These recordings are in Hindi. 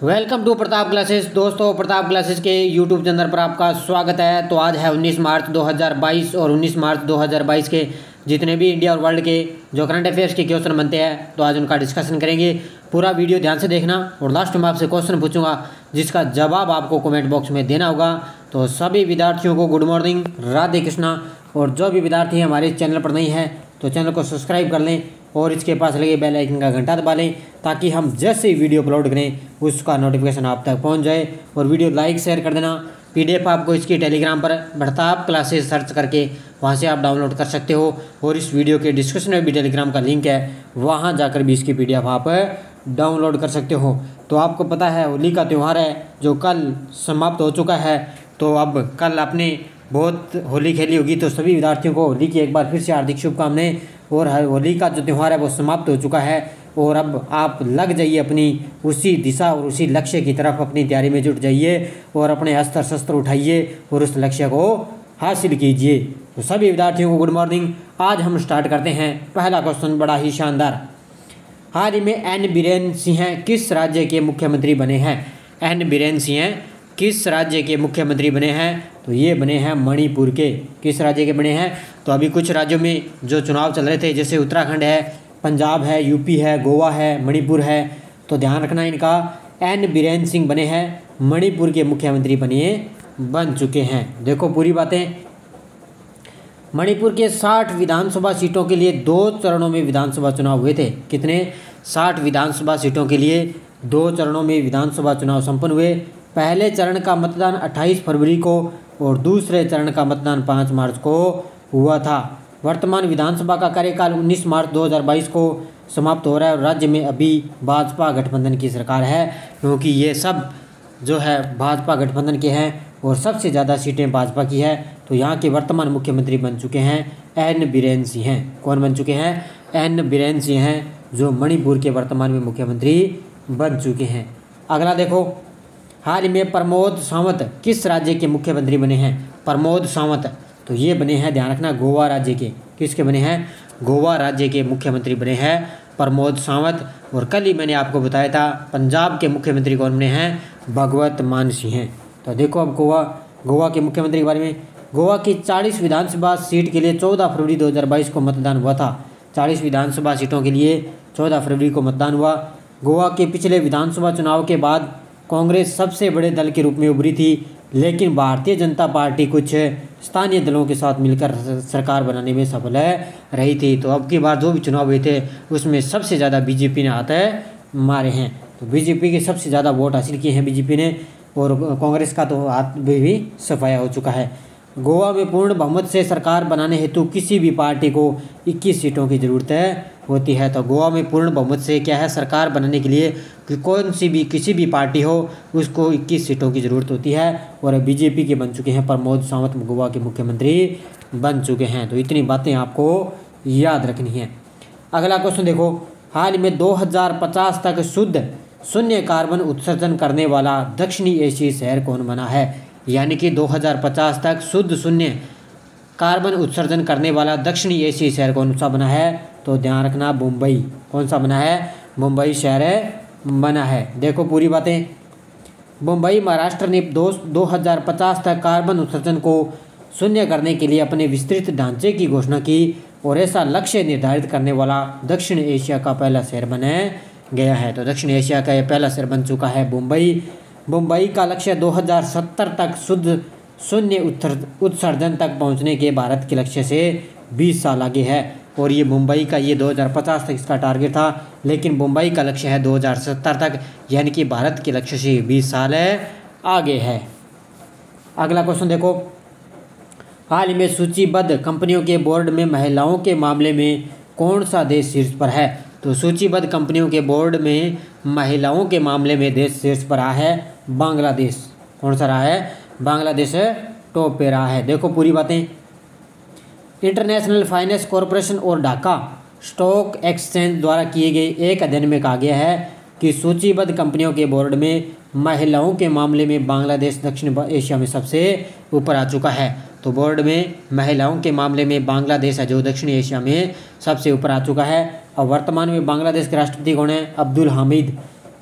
Welcome to Pratap classes. दोस्तों, प्रताप क्लासेस के यूट्यूब चैनल पर आपका स्वागत है। तो आज है 19 मार्च 2022 और 19 मार्च 2022 के जितने भी इंडिया और वर्ल्ड के जो करंट अफेयर्स के क्वेश्चन बनते हैं तो आज उनका डिस्कशन करेंगे। पूरा वीडियो ध्यान से देखना और लास्ट में आपसे क्वेश्चन पूछूंगा जिसका जवाब आपको कमेंट बॉक्स में देना होगा। तो सभी विद्यार्थियों को गुड मॉर्निंग, राधे कृष्णा। और जो भी विद्यार्थी हमारे चैनल पर नहीं है तो चैनल को सब्सक्राइब कर लें और इसके पास लगे बेल आइकन का घंटा दबा लें ताकि हम जैसे ही वीडियो अपलोड करें उसका नोटिफिकेशन आप तक पहुंच जाए। और वीडियो लाइक शेयर कर देना। पीडीएफ आपको इसकी टेलीग्राम पर प्रताप क्लासेस सर्च करके वहां से आप डाउनलोड कर सकते हो और इस वीडियो के डिस्क्रिप्शन में भी टेलीग्राम का लिंक है, वहां जाकर भी इसकी पीडीएफ आप डाउनलोड कर सकते हो। तो आपको पता है होली का त्यौहार है जो कल समाप्त हो चुका है। तो अब कल आपने बहुत होली खेली होगी, तो सभी विद्यार्थियों को होली की एक बार फिर से हार्दिक शुभकामनाएं। और होली का जो त्यौहार है वो समाप्त हो चुका है और अब आप लग जाइए अपनी उसी दिशा और उसी लक्ष्य की तरफ, अपनी तैयारी में जुट जाइए और अपने अस्त्र शस्त्र उठाइए और उस लक्ष्य को हासिल कीजिए। तो सभी विद्यार्थियों को गुड मॉर्निंग। आज हम स्टार्ट करते हैं। पहला क्वेश्चन बड़ा ही शानदार। हाल ही में एन बीरेन सिंह किस राज्य के मुख्यमंत्री बने हैं? एन बीरेन सिंह किस राज्य के मुख्यमंत्री बने हैं? तो ये बने हैं मणिपुर के। किस राज्य के बने हैं? तो अभी कुछ राज्यों में जो चुनाव चल रहे थे जैसे उत्तराखंड है, पंजाब है, यूपी है, गोवा है, मणिपुर है, तो ध्यान रखना इनका। एन बीरेन सिंह बने हैं मणिपुर के मुख्यमंत्री बन चुके हैं। देखो पूरी बातें। मणिपुर के 60 विधानसभा सीटों के लिए 2 चरणों में विधानसभा चुनाव हुए थे। कितने? 60 विधानसभा सीटों के लिए 2 चरणों में विधानसभा चुनाव संपन्न हुए। पहले चरण का मतदान 28 फरवरी को और दूसरे चरण का मतदान 5 मार्च को हुआ था। वर्तमान विधानसभा का कार्यकाल 19 मार्च 2022 को समाप्त हो रहा है और राज्य में अभी भाजपा गठबंधन की सरकार है, क्योंकि ये सब जो है भाजपा गठबंधन के हैं और सबसे ज़्यादा सीटें भाजपा की है। तो यहाँ के वर्तमान मुख्यमंत्री बन चुके हैं एन बीरेन सिंह। कौन बन चुके हैं? एन बीरेन सिंह हैं जो मणिपुर के वर्तमान में मुख्यमंत्री बन चुके हैं। अगला देखो। हाल ही में प्रमोद सावंत किस राज्य के मुख्यमंत्री बने हैं? प्रमोद सावंत, तो ये बने हैं, ध्यान रखना, गोवा राज्य के। किसके बने हैं? गोवा राज्य के मुख्यमंत्री बने हैं प्रमोद सावंत। और कल ही मैंने आपको बताया था पंजाब के मुख्यमंत्री कौन बने हैं? भगवत मान सिंह। तो देखो अब गोवा के मुख्यमंत्री के बारे में। गोवा की 40 विधानसभा सीट के लिए 14 फरवरी 2022 को मतदान हुआ था। 40 विधानसभा सीटों के लिए 14 फरवरी को मतदान हुआ। गोवा के पिछले विधानसभा चुनाव के बाद कांग्रेस सबसे बड़े दल के रूप में उभरी थी, लेकिन भारतीय जनता पार्टी कुछ स्थानीय दलों के साथ मिलकर सरकार बनाने में सफल रही थी। तो अब की बार जो भी चुनाव हुए थे उसमें सबसे ज़्यादा बीजेपी ने हाथ मारे हैं। तो बीजेपी के सबसे ज़्यादा वोट हासिल किए हैं बीजेपी ने और कांग्रेस का तो हाथ भी सफाया हो चुका है। गोवा में पूर्ण बहुमत से सरकार बनाने हेतु किसी भी पार्टी को 21 सीटों की ज़रूरत होती है। तो गोवा में पूर्ण बहुमत से क्या है, सरकार बनाने के लिए कि किसी भी पार्टी हो उसको 21 सीटों की ज़रूरत होती है। और बीजेपी के बन चुके हैं प्रमोद सावंत, गोवा के मुख्यमंत्री बन चुके हैं। तो इतनी बातें आपको याद रखनी है। अगला क्वेश्चन देखो। हाल में 2050 तक शुद्ध शून्य कार्बन उत्सर्जन करने वाला दक्षिणी एशियाई शहर कौन बना है? यानी कि 2050 तक शुद्ध शून्य कार्बन उत्सर्जन करने वाला दक्षिणी एशियाई शहर कौन सा बना है? तो ध्यान रखना, मुंबई। कौन सा बना है? मुंबई शहर बना है। देखो पूरी बातें। मुंबई महाराष्ट्र ने 2050 तक कार्बन उत्सर्जन को शून्य करने के लिए अपने विस्तृत ढांचे की घोषणा की और ऐसा लक्ष्य निर्धारित करने वाला दक्षिण एशिया का पहला शहर बन गया है। तो दक्षिण एशिया का यह पहला शहर बन चुका है मुंबई। मुंबई का लक्ष्य 2070 तक शुद्ध शून्य उत्सर्जन तक पहुंचने के भारत के लक्ष्य से 20 साल आगे है। और ये मुंबई का 2050 तक इसका टारगेट था, लेकिन मुंबई का लक्ष्य है 2070 तक, यानी कि भारत के लक्ष्य से 20 साल आगे है। अगला क्वेश्चन देखो। हाल ही में सूचीबद्ध कंपनियों के बोर्ड में महिलाओं के मामले में कौन सा देश शीर्ष पर है? तो सूचीबद्ध कंपनियों के बोर्ड में महिलाओं के मामले में देश शीर्ष पर रहा है बांग्लादेश। कौन सा रहा है? बांग्लादेश टॉप पे रहा है। देखो पूरी बातें। इंटरनेशनल फाइनेंस कॉरपोरेशन और ढाका स्टॉक एक्सचेंज द्वारा किए गए एक अध्ययन में कहा गया है कि सूचीबद्ध कंपनियों के बोर्ड में महिलाओं के मामले में बांग्लादेश दक्षिण एशिया में सबसे ऊपर आ चुका है। तो बोर्ड में महिलाओं के मामले में बांग्लादेश है जो दक्षिण एशिया में सबसे ऊपर आ चुका है। और वर्तमान में बांग्लादेश के राष्ट्रपति कौन है? अब्दुल हामिद।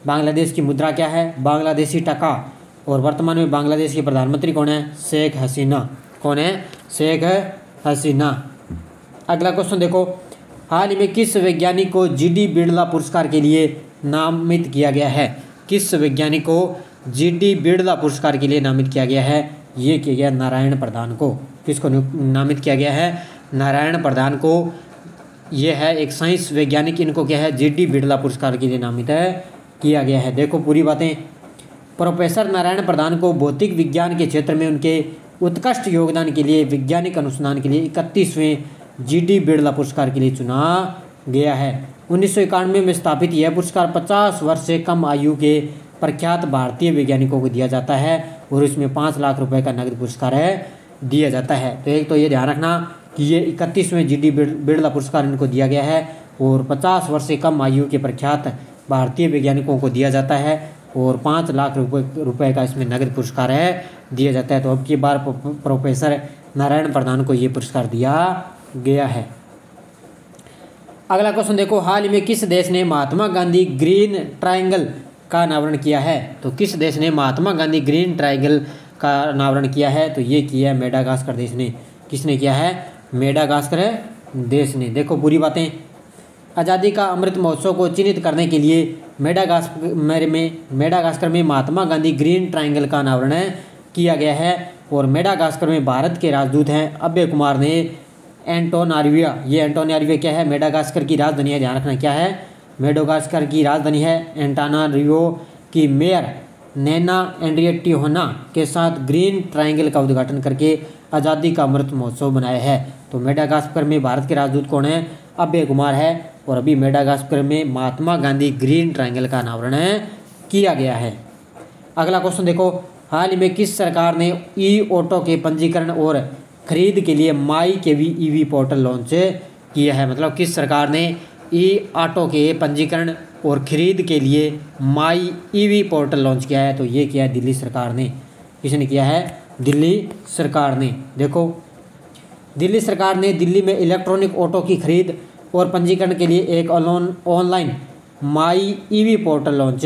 बांग्लादेश की मुद्रा क्या है? बांग्लादेशी टका। और वर्तमान में बांग्लादेश की प्रधानमंत्री कौन है? शेख हसीना। कौन है? शेख हसीना। अगला क्वेश्चन देखो, हाल ही में किस वैज्ञानिक को जीडी बिड़ला पुरस्कार के लिए नामित किया गया है? किस वैज्ञानिक को जीडी बिड़ला पुरस्कार के लिए नामित किया गया है? ये किया गया नारायण प्रधान को। किसको नामित किया गया है? नारायण प्रधान को। ये है एक साइंस वैज्ञानिक, इनको क्या है? जीडी बिड़ला पुरस्कार के लिए नामित किया गया है। देखो पूरी बातें, प्रोफेसर नारायण प्रधान को भौतिक विज्ञान के क्षेत्र में उनके उत्कृष्ट योगदान के लिए वैज्ञानिक अनुसंधान के लिए 31वें जीडी बिड़ला पुरस्कार के लिए चुना गया है। 1991 में स्थापित यह पुरस्कार 50 वर्ष से कम आयु के प्रख्यात भारतीय वैज्ञानिकों को दिया जाता है और इसमें 5 लाख रुपए का नगद पुरस्कार दिया जाता है। तो एक तो ये ध्यान रखना कि ये 31वें जीडी बिड़ला पुरस्कार इनको दिया गया है और 50 वर्ष से कम आयु के प्रख्यात भारतीय वैज्ञानिकों को दिया जाता है और 5 लाख रुपए का इसमें नगद पुरस्कार दिया जाता है। तो अब की बार प्रोफेसर नारायण प्रधान को ये पुरस्कार दिया गया है। अगला क्वेश्चन देखो, हाल ही में किस देश ने महात्मा गांधी ग्रीन ट्रायंगल का अनावरण किया है? तो किस देश ने महात्मा गांधी ग्रीन ट्रायंगल का अनावरण किया है? तो ये किया है मेडागास्कर देश ने। किसने किया है? मेडागास्कर देश ने। देखो पूरी बातें, आज़ादी का अमृत महोत्सव को चिन्हित करने के लिए मेडागास्कर में महात्मा गांधी ग्रीन ट्रायंगल का अनावरण किया गया है और मेडागास्कर में भारत के राजदूत हैं अभय कुमार ने एंटोनारिया। ये एंटोनारिया क्या है? मेडागास्कर की राजधानी है। ध्यान रखना क्या है? मेडागास्कर की राजधानी है। एंटोनारियो की मेयर नैना एंड्रिएटिहोना के साथ ग्रीन ट्रायंगल का उद्घाटन करके आज़ादी का अमृत महोत्सव मनाया है। तो मेडागास्कर में भारत के राजदूत कौन है? अभय कुमार है। और अभी मेडागास्कर में महात्मा गांधी ग्रीन ट्रायंगल का अनावरण किया गया है। अगला क्वेश्चन देखो, हाल ही में किस सरकार ने ई ऑटो के पंजीकरण और खरीद के लिए माई केवी ईवी पोर्टल लॉन्च किया है? मतलब किस सरकार ने ई ऑटो के पंजीकरण और खरीद के लिए माई ईवी पोर्टल लॉन्च किया है? तो ये किया है दिल्ली सरकार ने। किसने किया है? दिल्ली सरकार ने। देखो दिल्ली सरकार ने दिल्ली में इलेक्ट्रॉनिक ऑटो की खरीद और पंजीकरण के लिए एक ऑनलाइन माई ईवी पोर्टल लॉन्च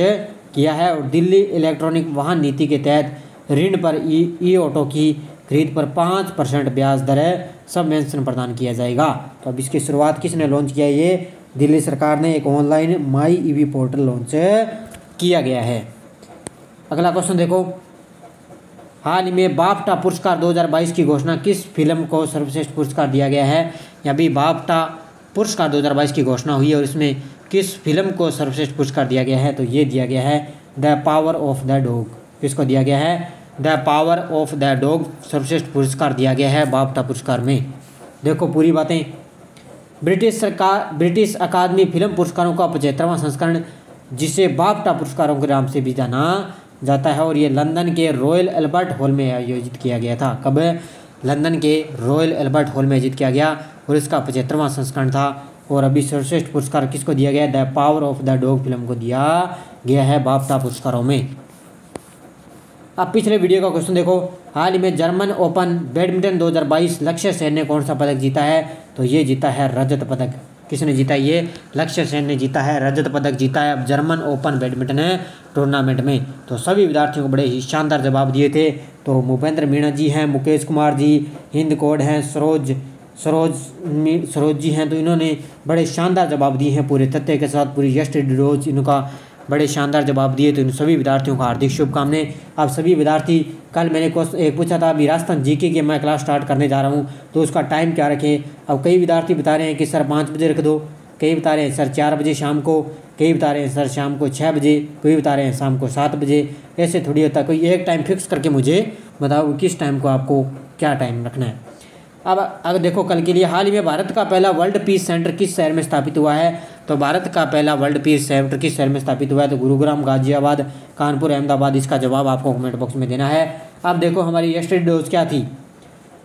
किया है और दिल्ली इलेक्ट्रॉनिक वाहन नीति के तहत ऋण पर ई ऑटो की खरीद पर 5% ब्याज दर सबवेंशन प्रदान किया जाएगा। तो अब इसकी शुरुआत किसने लॉन्च किया? ये दिल्ली सरकार ने एक ऑनलाइन माई ईवी पोर्टल लॉन्च किया गया है। अगला क्वेश्चन देखो, हाल ही में बाफ्टा पुरस्कार 2022 की घोषणा किस फिल्म को सर्वश्रेष्ठ पुरस्कार दिया गया है? या भी बाफ्टा पुरस्कार 2022 की घोषणा हुई है और इसमें किस फिल्म को सर्वश्रेष्ठ पुरस्कार दिया गया है? तो ये दिया गया है the power of the dog. किसको दिया गया है? The power of the dog सर्वश्रेष्ठ पुरस्कार दिया गया है बाफ्टा पुरस्कार में। देखो पूरी बातें, ब्रिटिश अकादमी फिल्म पुरस्कारों का 75वां संस्करण, जिसे बाफ्टा पुरस्कारों के नाम से भी जाना जाता है, और ये लंदन के रॉयल एल्बर्ट हॉल में आयोजित किया गया था। कब? लंदन के रॉयल एल्बर्ट हॉल में आयोजित किया गया और इसका 75वां संस्करण था। और अभी सर्वश्रेष्ठ पुरस्कार किसको दिया गया? The power of the dog film को दिया गया है बाफ्टा पुरस्कारों में। अब पिछले वीडियो का क्वेश्चन देखो, हाल ही में जर्मन ओपन बैडमिंटन 2022 लक्ष्य सेन ने कौन सा पदक जीता है? तो ये जीता है रजत पदक। किसने जीता? ये लक्ष्य सेन ने जीता है, रजत पदक जीता है अब जर्मन ओपन बैडमिंटन टूर्नामेंट में। तो सभी विद्यार्थियों को बड़े ही शानदार जवाब दिए थे। तो भूपेंद्र मीणा जी हैं, मुकेश कुमार जी, हिंद कौड़ हैं, सरोज जी हैं। तो इन्होंने बड़े शानदार जवाब दिए हैं पूरे तथ्य के साथ, पूरी यस्टरडे रोज इनका बड़े शानदार जवाब दिए। तो इन सभी विद्यार्थियों को हार्दिक शुभकामनाएं। आप सभी विद्यार्थी, कल मैंने क्वेश्चन एक पूछा था अभी राजस्थान जीके की मैं क्लास स्टार्ट करने जा रहा हूं, तो उसका टाइम क्या रखें? अब कई विद्यार्थी बता रहे हैं कि सर 5 बजे रख दो, कई बता रहे हैं सर 4 बजे शाम को, कई बता रहे हैं सर शाम को 6 बजे, कोई बता रहे हैं शाम को 7 बजे। ऐसे थोड़ी होता, कोई एक टाइम फिक्स करके मुझे बताओ किस टाइम को आपको क्या टाइम रखना है। अब देखो कल के लिए, हाल ही में भारत का पहला वर्ल्ड पीस सेंटर किस शहर में स्थापित हुआ है? तो भारत का पहला वर्ल्ड पीस सेंटर किस शहर में स्थापित हुआ है? तो गुरुग्राम, गाजियाबाद, कानपुर, अहमदाबाद। इसका जवाब आपको कमेंट बॉक्स में देना है। अब देखो हमारी यस्टरडे डोज क्या थी?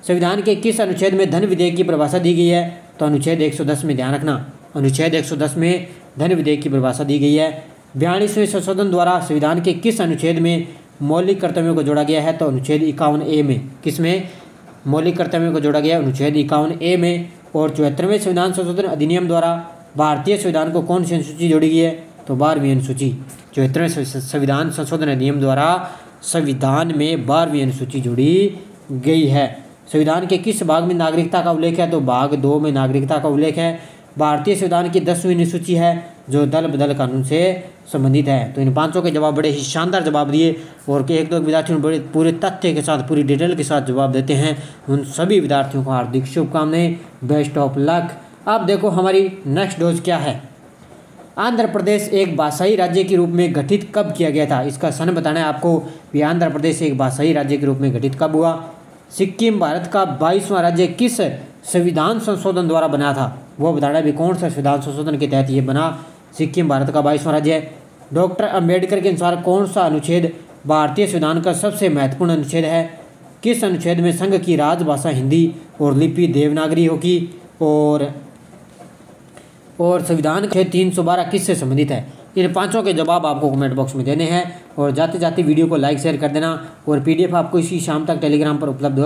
संविधान के किस अनुच्छेद में धन विधेयक की परिभाषा दी गई है? तो अनुच्छेद 110 में। ध्यान रखना, अनुच्छेद 110 में धन विधेयक की परिभाषा दी गई है। 42वें संशोधन द्वारा संविधान के किस अनुच्छेद में मौलिक कर्तव्यों को जोड़ा गया है? तो अनुच्छेद 51A में। किसमें मौलिक कर्तव्यों को जोड़ा गया? अनुच्छेद 51A में। और 74वें संविधान संशोधन अधिनियम द्वारा भारतीय संविधान को कौन सी अनुसूची जोड़ी गई है? तो 12वीं अनुसूची। 74वें संविधान संशोधन अधिनियम द्वारा संविधान में 12वीं अनुसूची जोड़ी गई है। संविधान के किस भाग में नागरिकता का उल्लेख है? तो भाग 2 में नागरिकता का उल्लेख है। भारतीय संविधान की 10वीं अनुसूची है जो दल बदल कानून से संबंधित है। तो इन पांचों के जवाब बड़े ही शानदार जवाब दिए और एक दो विद्यार्थियों बड़े पूरे तथ्य के साथ पूरी डिटेल के साथ जवाब देते हैं। उन सभी विद्यार्थियों को हार्दिक शुभकामनाएं, बेस्ट ऑफ लक। अब देखो हमारी नेक्स्ट डोज क्या है। आंध्र प्रदेश एक भाषाई राज्य के रूप में गठित कब किया गया था? इसका सन बताना है आपको कि आंध्र प्रदेश एक भाषाई राज्य के रूप में गठित कब हुआ। सिक्किम भारत का 22वां राज्य किस संविधान संशोधन द्वारा बना था? वो बताना भी कौन सा संविधान संशोधन के तहत ये बना। सिक्किम भारत का 22वां राज्य है। डॉक्टर अंबेडकर के अनुसार कौन सा अनुच्छेद भारतीय संविधान का सबसे महत्वपूर्ण अनुच्छेद है? किस अनुच्छेद में संघ की राजभाषा हिंदी और लिपि देवनागरी होगी? और संविधान के 312 किससे संबंधित है? इन पांचों के जवाब आपको कमेंट बॉक्स में देने हैं और जाते जाते वीडियो को लाइक शेयर कर देना। और पीडीएफ आपको इसी शाम तक टेलीग्राम पर उपलब्ध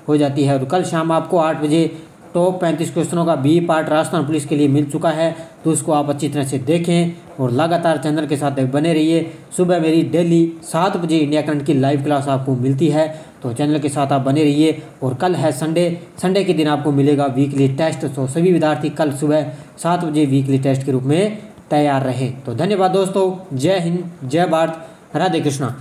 हो जाती है। और कल शाम आपको 8 बजे टॉप 35 क्वेश्चनों का बी पार्ट राजस्थान पुलिस के लिए मिल चुका है, तो उसको आप अच्छी तरह से देखें और लगातार चैनल के साथ बने रहिए। सुबह मेरी डेली 7 बजे इंडिया करंट की लाइव क्लास आपको मिलती है, तो चैनल के साथ आप बने रहिए। और कल है संडे के दिन आपको मिलेगा वीकली टेस्ट, तो सभी विद्यार्थी कल सुबह 7 बजे वीकली टेस्ट के रूप में तैयार रहे। तो धन्यवाद दोस्तों, जय हिंद, जय भारत, राधे कृष्णा।